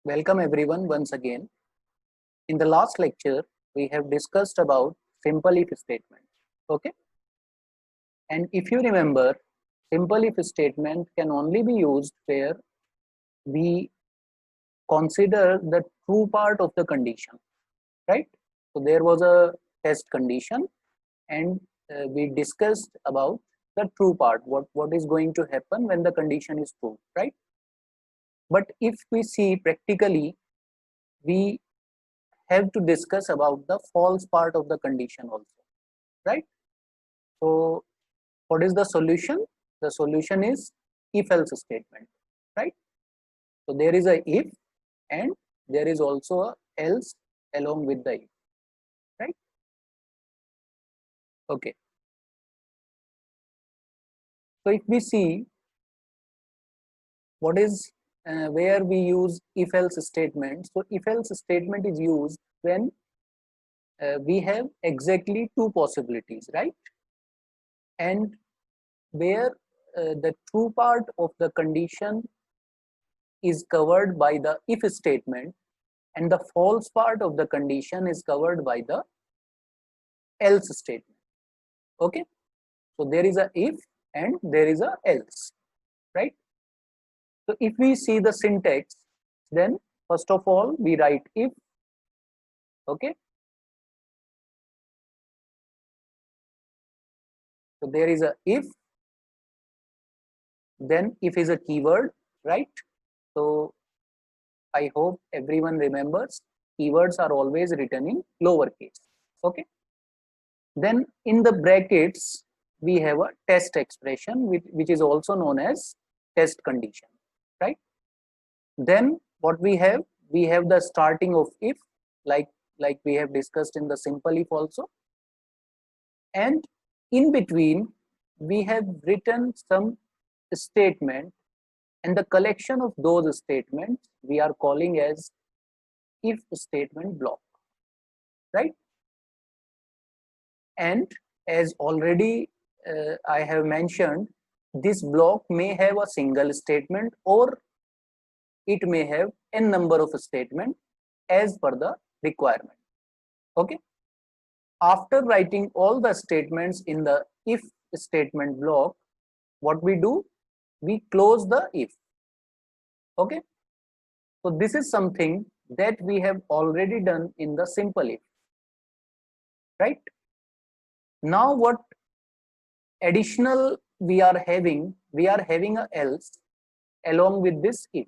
Welcome everyone once again. In the last lecture, we have discussed about simple if statement. Okay. And if you remember, simple if statement can only be used where we consider the true part of the condition, right? So there was a test condition and we discussed about the true part, what is going to happen when the condition is true, right? But if we see practically, we have to discuss about the false part of the condition also, right? So what is the solution? The solution is if else statement, right? So there is a if and there is also a else along with the if, right? Okay. So if we see what is where we use if else statement. So if else statement is used when we have exactly two possibilities, right? And where the true part of the condition is covered by the if statement and the false part of the condition is covered by the else statement. Okay, so there is a if and there is a else, right? So if we see the syntax, then first of all we write if. Okay, so there is a if, then if is a keyword, right? So I hope everyone remembers keywords are always written in lowercase. Okay, then in the brackets we have a test expression which is also known as test condition, right? Then what we have the starting of if, like we have discussed in the simple if also, and in between we have written some statement, and the collection of those statements we are calling as if statement block, right? And as already I have mentioned, this block may have a single statement or it may have n number of statements as per the requirement. Okay, after writing all the statements in the if statement block, what we do, we close the if. Okay, so this is something that we have already done in the simple if, right? Now what additional we are having a else along with this if.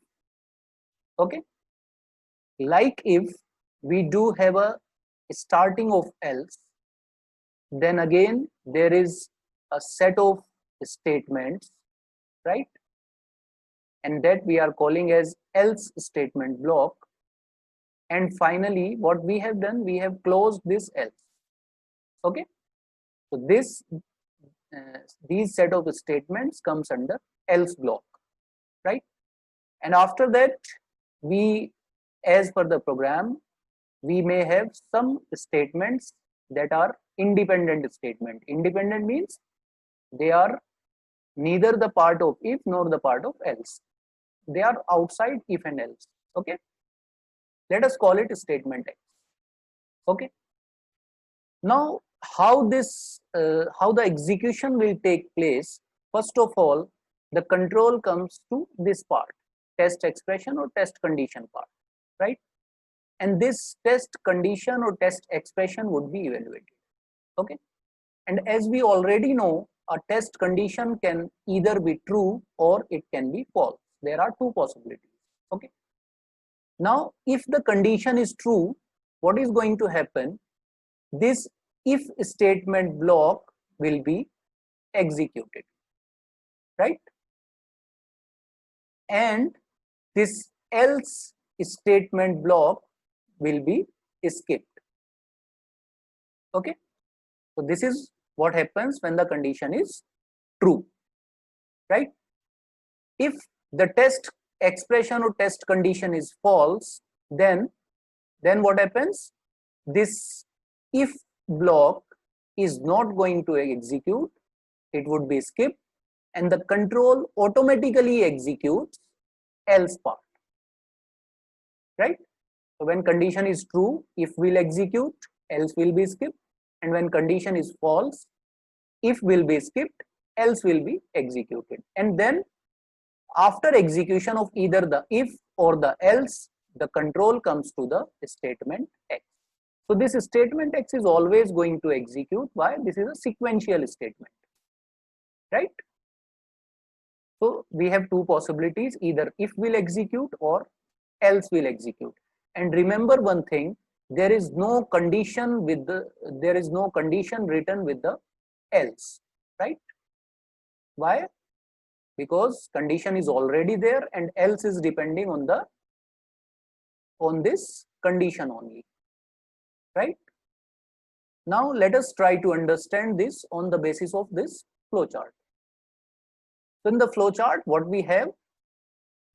Okay, like if we do have a starting of else, then again there is a set of statements, right? And that we are calling as else statement block. And finally what we have done, we have closed this else. Okay, so this these set of statements comes under else block, right? And after that, we, as per the program, we may have some statements that are independent statement. Independent means they are neither the part of if nor the part of else. They are outside if and else. Okay, let us call it statement X. Okay, now how the execution will take place? First of all, the control comes to this part, test expression or test condition part, right? And this test condition or test expression would be evaluated. Okay, and as we already know, a test condition can either be true or it can be false. There are two possibilities. Okay, now if the condition is true, what is going to happen? This if statement block will be executed, right? And this else statement block will be skipped. Okay, so this is what happens when the condition is true, right? If the test expression or test condition is false, then what happens? This if block is not going to execute, it would be skipped, and the control automatically executes else part. right? So when condition is true, if will execute, else will be skipped, and when condition is false, if will be skipped, else will be executed. And then after execution of either the if or the else, the control comes to the statement X. So this statement X is always going to execute. Why? This is a sequential statement, right? So we have two possibilities, either if will execute or else will execute. And remember one thing, there is no condition written with the else, right? Why? Because condition is already there and else is depending on this condition only, right? Now let us try to understand this on the basis of this flowchart. So in the flowchart, what we have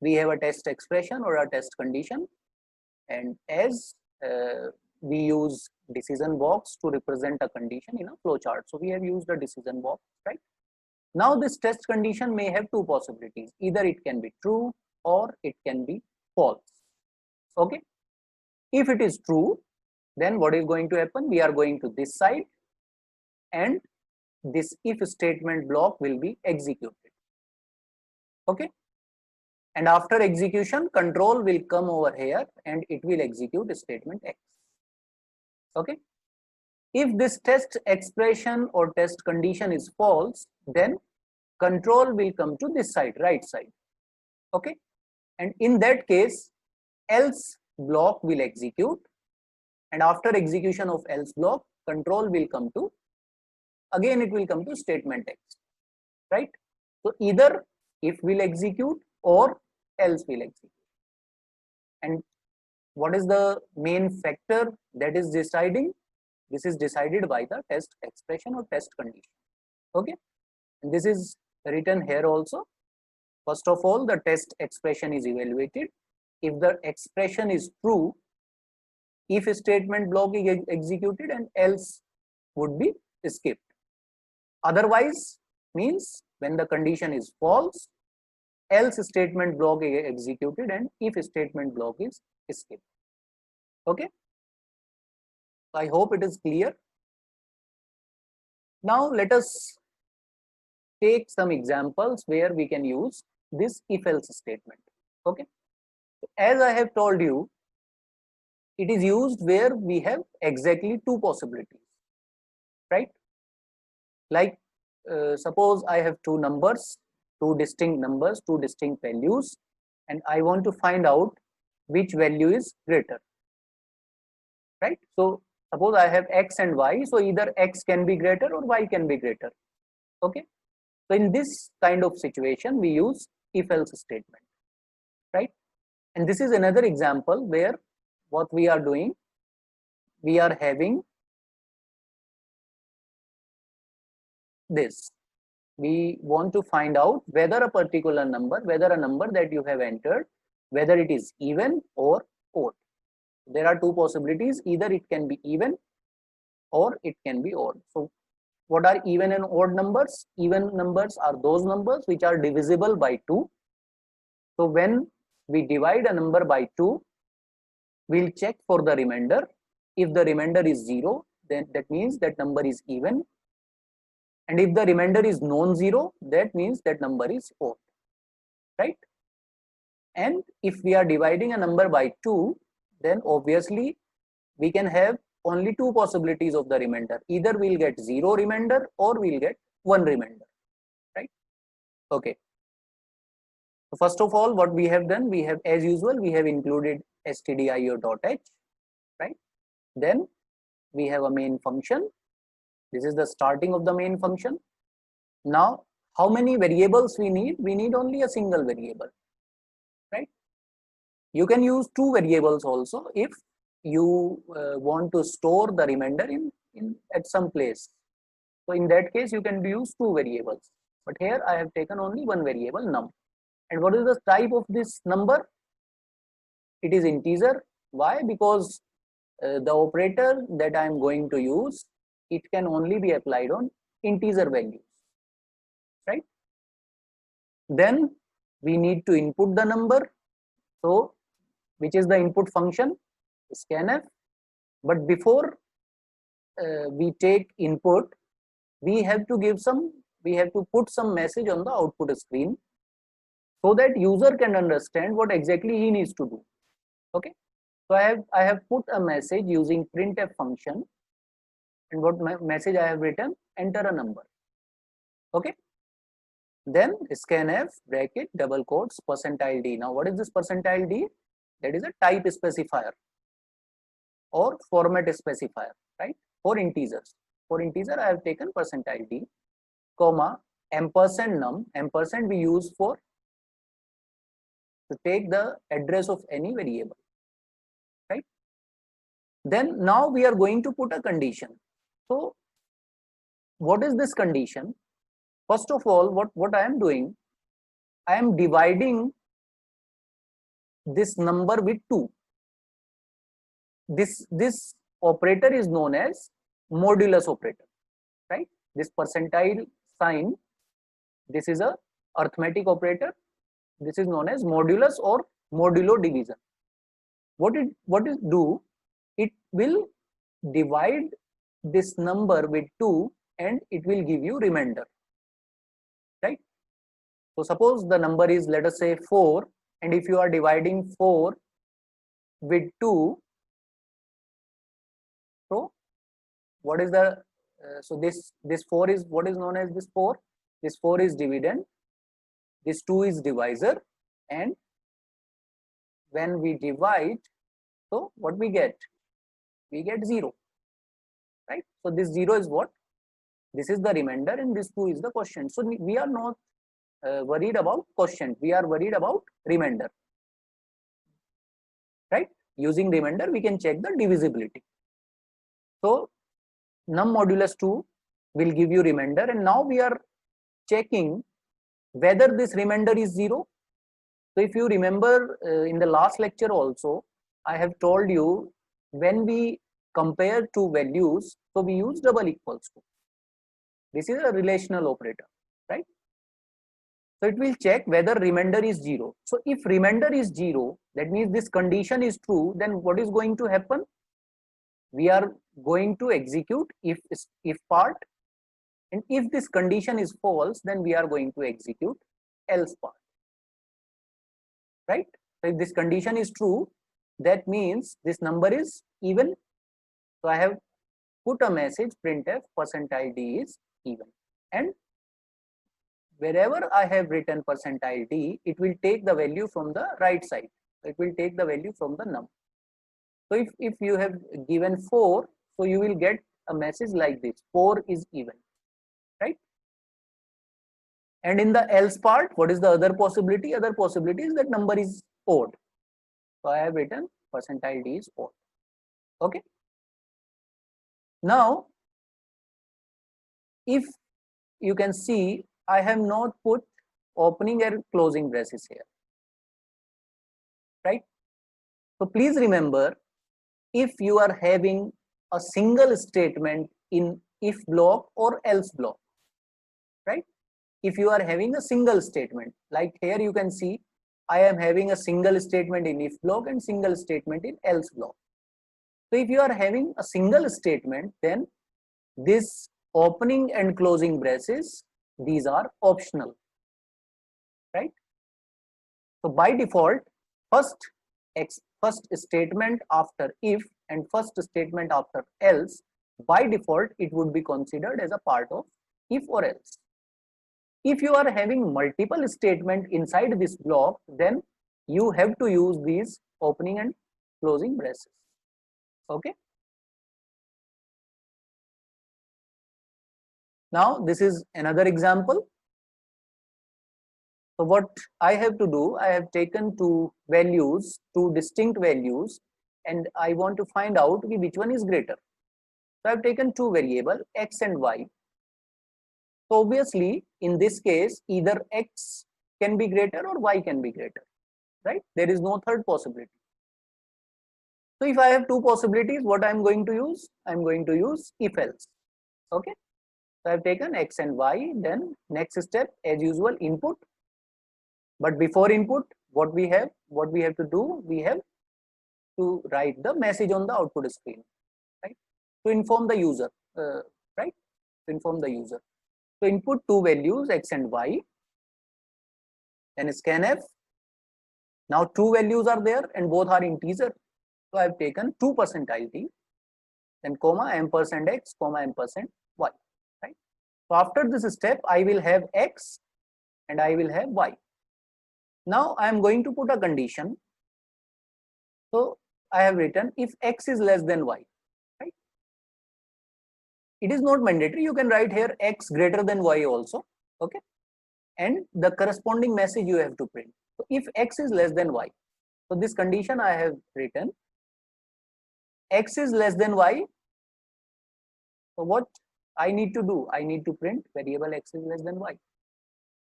a test expression or a test condition, and as we use decision box to represent a condition in a flowchart, so we have used a decision box, right? Now this test condition may have two possibilities, either it can be true or it can be false. Okay, if it is true, then what is going to happen? We are going to this side and this if statement block will be executed. Okay, and after execution, control will come over here and it will execute statement X. Okay, if this test expression or test condition is false, then control will come to this side, right side. Okay, and in that case, else block will execute, and after execution of else block, control will come to, again it will come to statement X, right? So either if will execute or else will execute. And what is the main factor that is deciding? This is decided by the test expression or test condition. Okay, and this is written here also. First of all, the test expression is evaluated. If the expression is true, if statement block is executed and else would be skipped. Otherwise means when the condition is false, else statement block is executed and if statement block is skipped. Okay, I hope it is clear. Now let us take some examples where we can use this if else statement. Okay, as I have told you, it is used where we have exactly two possibilities, right? Like suppose I have two distinct numbers, two distinct values, and I want to find out which value is greater, right? So suppose I have X and Y, so either X can be greater or Y can be greater. Okay, so in this kind of situation, we use if else statement, right? And this is another example where what we are doing, we are having this. We want to find out whether a particular number, whether a number that you have entered, whether it is even or odd. There are two possibilities, either it can be even or it can be odd. So what are even and odd numbers? Even numbers are those numbers which are divisible by 2. So when we divide a number by 2, we'll check for the remainder. If the remainder is 0, then that means that number is even. And if the remainder is non-zero, that means that number is odd, right? And if we are dividing a number by 2, then obviously we can have only two possibilities of the remainder. Either we'll get 0 remainder or we'll get 1 remainder, right? Okay. So first of all, what we have done, we have, as usual, we have included stdio.h, right? Then we have a main function. This is the starting of the main function. Now, how many variables we need? We need only a single variable, right? You can use two variables also if you want to store the remainder at some place. So in that case, you can use two variables. But here I have taken only one variable, num. And what is the type of this number? It is integer. Why? Because the operator that I am going to use, it can only be applied on integer values, right? Then we need to input the number. So which is the input function scanf. But before we take input, we have to put some message on the output screen so that user can understand what exactly he needs to do. Okay, so I have put a message using printf function, and what message I have written, enter a number. Okay, then scanf bracket double quotes %d. Now what is this %d? That is a type specifier or format specifier, right? For integers. For integer I have taken %d, comma ampersand num. Ampersand we use for to take the address of any variable, right? Then now we are going to put a condition. So what is this condition? First of all, what I am doing, I am dividing this number with 2. This operator is known as modulus operator, right? This percentile sign, this is a arithmetic operator. This is known as modulus or modulo division. What it do? It will divide this number with 2 and it will give you remainder, right? So suppose the number is, let us say, 4, and if you are dividing 4 with 2, so what is the so this 4 is what is known as this 4. This 4 is dividend, this 2 is divisor, and when we divide, so what we get? We get 0, right? So this 0 is what? This is the remainder, and this 2 is the quotient. So we are not worried about quotient, we are worried about remainder, right? Using remainder we can check the divisibility. So num modulus 2 will give you remainder, and now we are checking whether this remainder is 0. So if you remember in the last lecture also, I have told you when we compare two values, so we use double equals to. This is a relational operator, right? So it will check whether remainder is 0. So if remainder is 0, that means this condition is true, then what is going to happen? We are going to execute if part, and if this condition is false, then we are going to execute else part, right? So if this condition is true, that means this number is even. So I have put a message printf %d is even, and wherever I have written %d, it will take the value from the right side. It will take the value from the num. So if you have given 4, so you will get a message like this: 4 is even, right? And in the else part, what is the other possibility? Other possibility is that number is odd. So I have written %d is odd. Okay. Now, if you can see, I have not put opening and closing braces here, right? So please remember, if you are having a single statement in if block or else block, right? If you are having a single statement, like here you can see, I am having a single statement in if block and single statement in else block. So if you are having a single statement, then this opening and closing braces, these are optional, right? So by default, first statement after if and first statement after else, by default it would be considered as a part of if or else. If you are having multiple statement inside this block, then you have to use these opening and closing braces. Okay. Now this is another example. So what I have to do, I have taken two distinct values, and I want to find out which one is greater. So I have taken two variables, x and y. So obviously in this case, either x can be greater or y can be greater, right? There is no third possibility. So if I have two possibilities, what I am going to use? I am going to use if else. Okay. So I have taken x and y. Then next step, as usual, input. But before input, what we have to do? We have to write the message on the output screen, right? To inform the user, right? To inform the user. So input two values x and y, then scanf. Now two values are there and both are integer. So I have taken 2 percentile t, then comma ampersand x, comma ampersand y, right? So after this step, I will have x and I will have y. Now I am going to put a condition. So I have written if x is less than y, right? It is not mandatory. You can write here x greater than y also, okay? And the corresponding message you have to print. So if x is less than y, so this condition I have written, x is less than y. So what I need to do? I need to print variable x is less than y.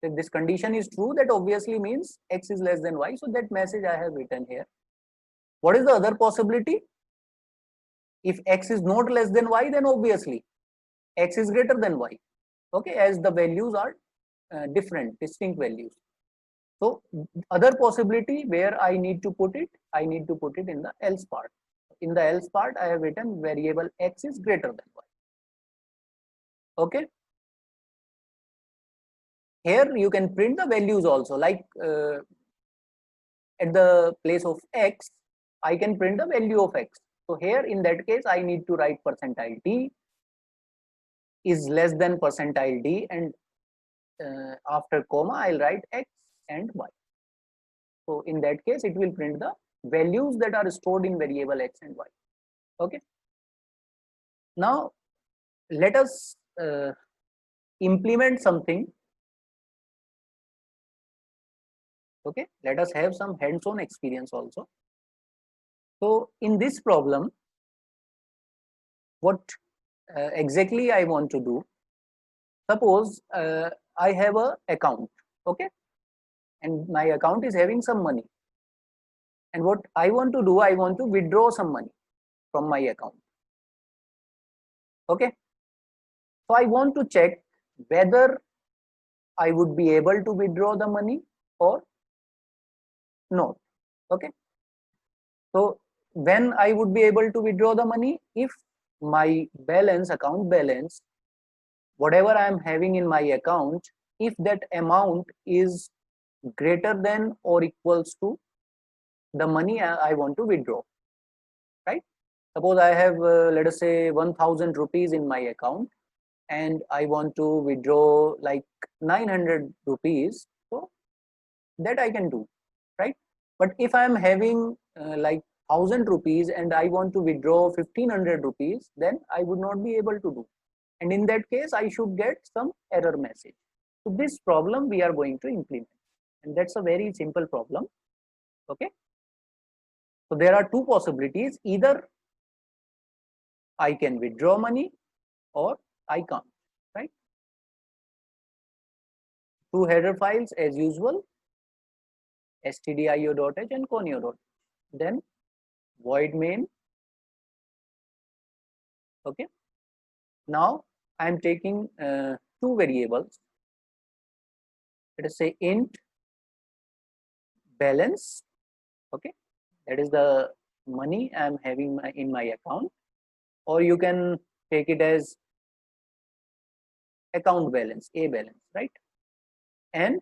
If this condition is true, that obviously means x is less than y. So that message I have written here. What is the other possibility? If x is not less than y, then obviously x is greater than y, okay, as the values are different, distinct values. So other possibility where I need to put it, I need to put it in the else part. In the else part, I have written variable x is greater than y. Okay. Here you can print the values also, like at the place of x, I can print the value of x. So here in that case, I need to write percentile t is less than percentile d, and after comma, I'll write x and y. So in that case, it will print the values that are stored in variable x and y. Okay. Now let us implement something. Okay, let us have some hands-on experience also. So in this problem, what exactly I want to do? Suppose I have a account, okay, and my account is having some money, and what I want to do, I want to withdraw some money from my account. Okay, so I want to check whether I would be able to withdraw the money or not. Okay, so when I would be able to withdraw the money, if my balance, account balance, whatever I am having in my account, if that amount is greater than or equals to the money I want to withdraw, right? Suppose I have, let us say, 1000 rupees in my account and I want to withdraw like 900 rupees. So that I can do, right? But if I am having like 1000 rupees and I want to withdraw 1500 rupees, then I would not be able to do. And in that case, I should get some error message. So this problem we are going to implement. And that's a very simple problem. Okay. So there are two possibilities. Either I can withdraw money or I can't, right? Two header files as usual, stdio.h and conio.h. Then void main. Okay. Now I am taking two variables. Let us say int balance. Okay, that is the money I am having in my account, or you can take it as account balance, a balance, right? And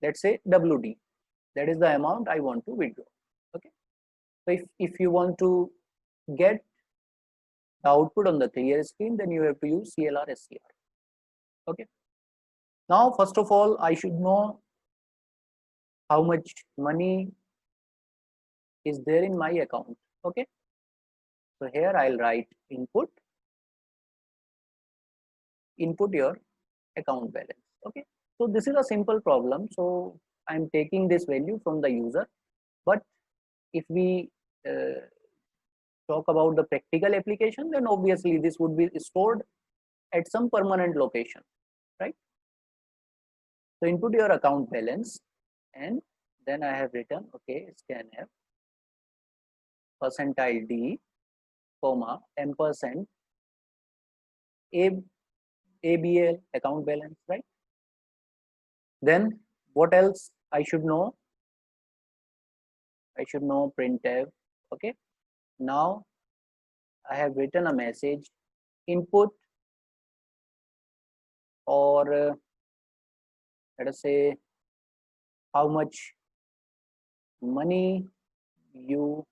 let's say WD, that is the amount I want to withdraw. Okay, so if you want to get the output on the clear screen, then you have to use CLR SCR. Okay, now first of all, I should know how much money is there in my account. Okay, so here I'll write input your account balance. Okay, so this is a simple problem. So I'm taking this value from the user, but if we talk about the practical application, then obviously this would be stored at some permanent location, right? So input your account balance, and then I have written, okay, scanf percentile d, comma ampersand ABL account balance, right? Then what else I should know? I should know printf. Okay, now I have written a message input, or let us say how much money you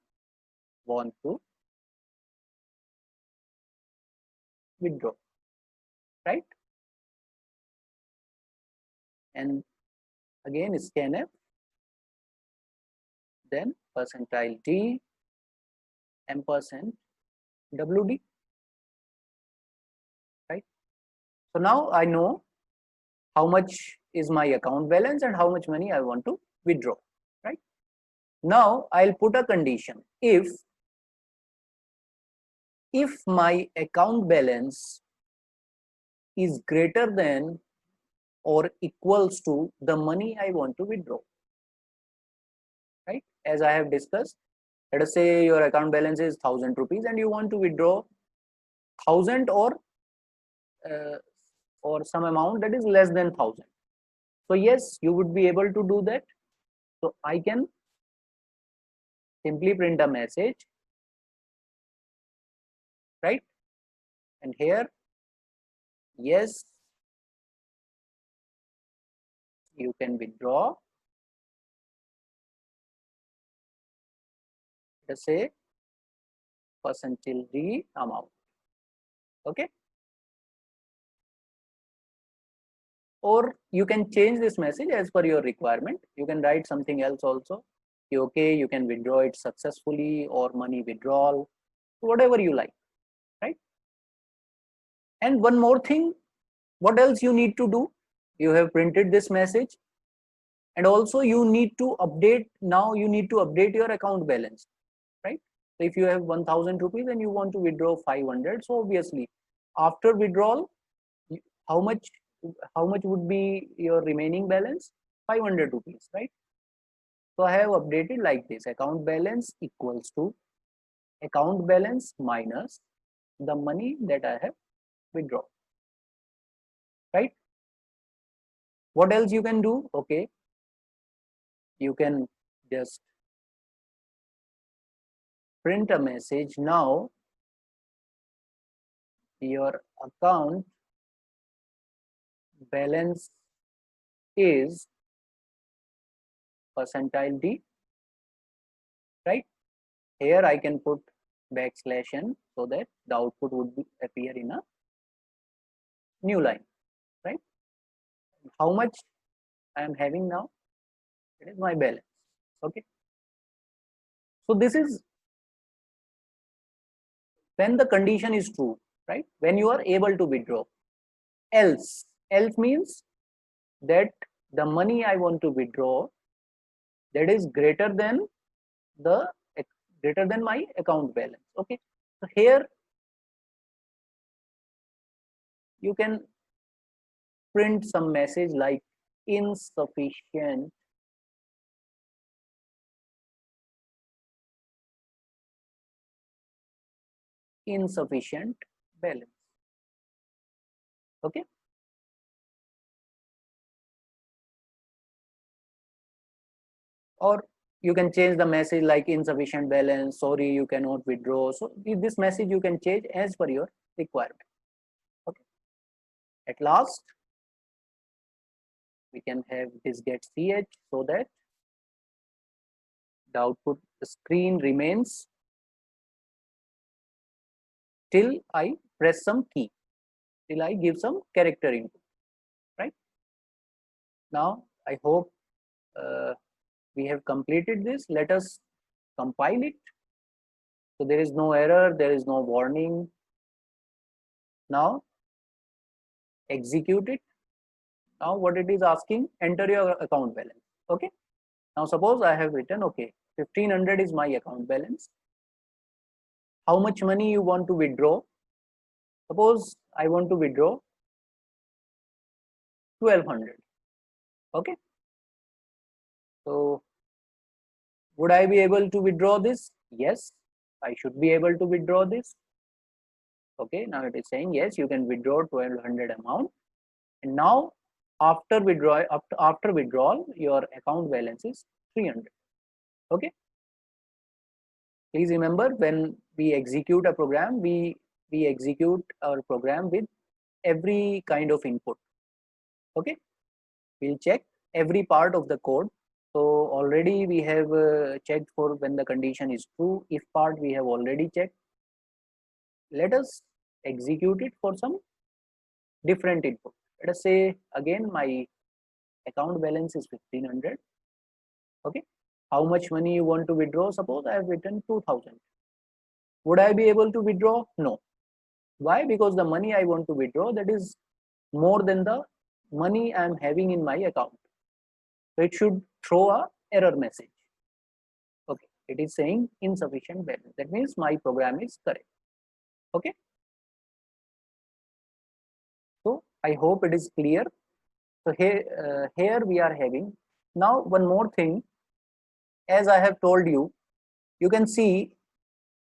want to withdraw, right? And again scanf, then percentile d ampersand wd, right? So now I know how much is my account balance and how much money I want to withdraw, right? Now I'll put a condition. If my account balance is greater than or equals to the money I want to withdraw, right? As I have discussed, let us say your account balance is 1000 rupees and you want to withdraw 1000 uh, or some amount that is less than 1000. So yes, you would be able to do that. So I can simply print a message, right? And here, yes, you can withdraw, let's say percentile d amount. Okay, or you can change this message as per your requirement. You can write something else also. Okay, you can withdraw it successfully or money withdrawal, whatever you like, right? And one more thing, what else you need to do? You have printed this message, and also you need to update. Now you need to update your account balance, right? So if you have 1000 rupees and you want to withdraw 500, so obviously after withdrawal, how much how much would be your remaining balance? 500 rupees, right? So I have updated like this: account balance equals to account balance minus the money that I have withdrawn, right? What else you can do? Okay, you can just print a message. Now your account balance is percentile d, right? Here I can put backslash n so that the output would be appear in a new line, right? How much I am having now? It is my balance. Okay, so this is when the condition is true, right? When you are able to withdraw. Else means that the money I want to withdraw, that is the greater than my account balance. Okay, so here you can print some message like insufficient balance. Okay, or you can change the message like insufficient balance, sorry you cannot withdraw. So this message you can change as per your requirement. Okay, at last we can have this get ch so that the output screen remains till I press some key, till I give some character input, right? Now I hope we have completed this. Let us compile it. So there is no error, there is no warning. Now execute it. Now what it is asking, enter your account balance. Okay, now suppose I have written, okay, 1500 is my account balance. How much money you want to withdraw? Suppose I want to withdraw 1200. Okay, so would I be able to withdraw this? Yes, I should be able to withdraw this. Okay, now it is saying yes, you can withdraw 1200 amount. And now after withdrawal, your account balance is 300. Okay, Please remember, when we execute a program, we execute our program with every kind of input. Okay, we'll check every part of the code. So already we have checked for when the condition is true. If part we have already checked. Let us execute it for some different input. Let us say again my account balance is 1500. Okay, how much money you want to withdraw? Suppose I have written 2000. Would I be able to withdraw? No. Why? Because the money I want to withdraw, that is more than the money I am having in my account. So it should throw a error message. Okay, it is saying insufficient balance. That means my program is correct. Okay. So I hope it is clear. So here we are having now one more thing. As I have told you, you can see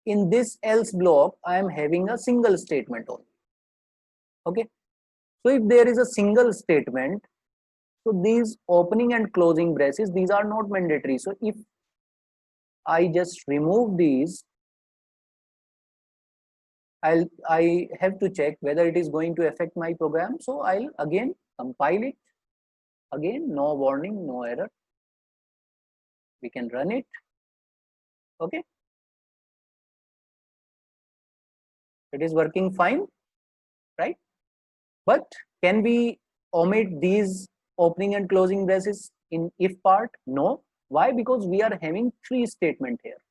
in this else block I am having a single statement only. Okay, so if there is a single statement, so these opening and closing braces, these are not mandatory. So if I just remove these, I have to check whether it is going to affect my program. So I'll again compile it. Again, no warning, no error. We can run it. Okay, it is working fine, right? But can we omit these opening and closing braces in if part? No. Why? Because we are having three statements here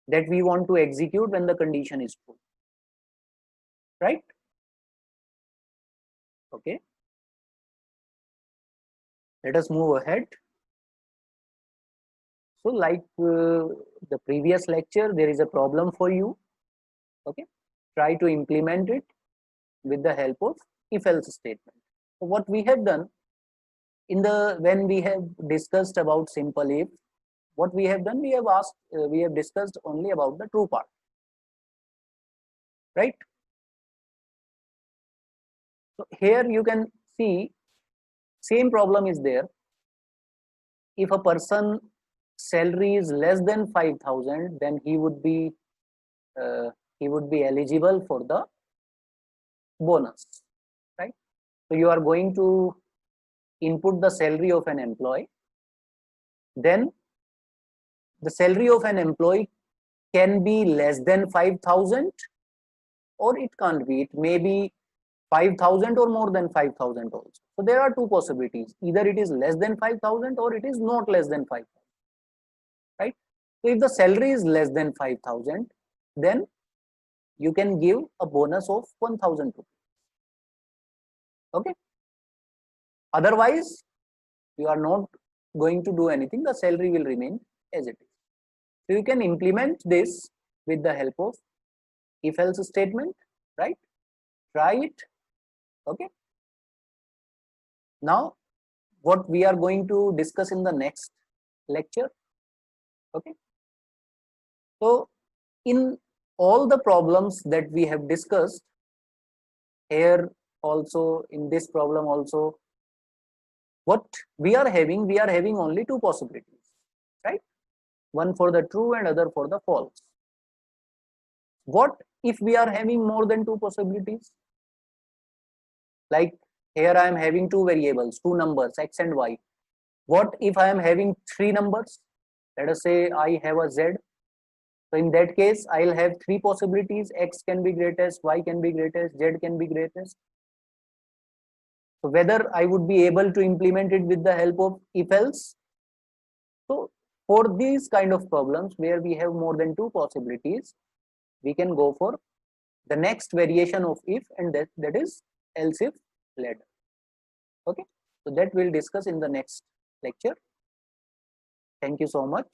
that we want to execute when the condition is true, right? Okay, let us move ahead. So like the previous lecture, there is a problem for you. Okay, try to implement it with the help of if else statement. So what we have done in the when we have discussed about simple if, what we have done, we have discussed only about the true part, right? So here you can see same problem is there. If a person salary is less than 5,000, then uh, he would be eligible for the bonus, right? So you are going to input the salary of an employee. Then the salary of an employee can be less than 5,000 or it can't be. It may be 5,000 or more than 5,000 also. So there are two possibilities. Either it is less than 5,000 or it is not less than 5,000, right? So if the salary is less than 5,000, then you can give a bonus of 1,000 rupees. Okay. Otherwise, you are not going to do anything. The salary will remain as it is. So you can implement this with the help of if else statement, right? Try it. Okay. Now, what we are going to discuss in the next lecture. Okay. So in all the problems that we have discussed here, also in this problem also, what we are having only two possibilities, right? One for the true and other for the false. What if we are having more than two possibilities? Like here I am having two variables, two numbers, x and y. What if I am having three numbers? Let us say I have a z. So in that case, I'll have three possibilities. X can be greatest, y can be greatest, z can be greatest. So whether I would be able to implement it with the help of if else. So for these kind of problems where we have more than two possibilities, we can go for the next variation of if, and that is else if ladder. Okay, so that we'll discuss in the next lecture. Thank you so much.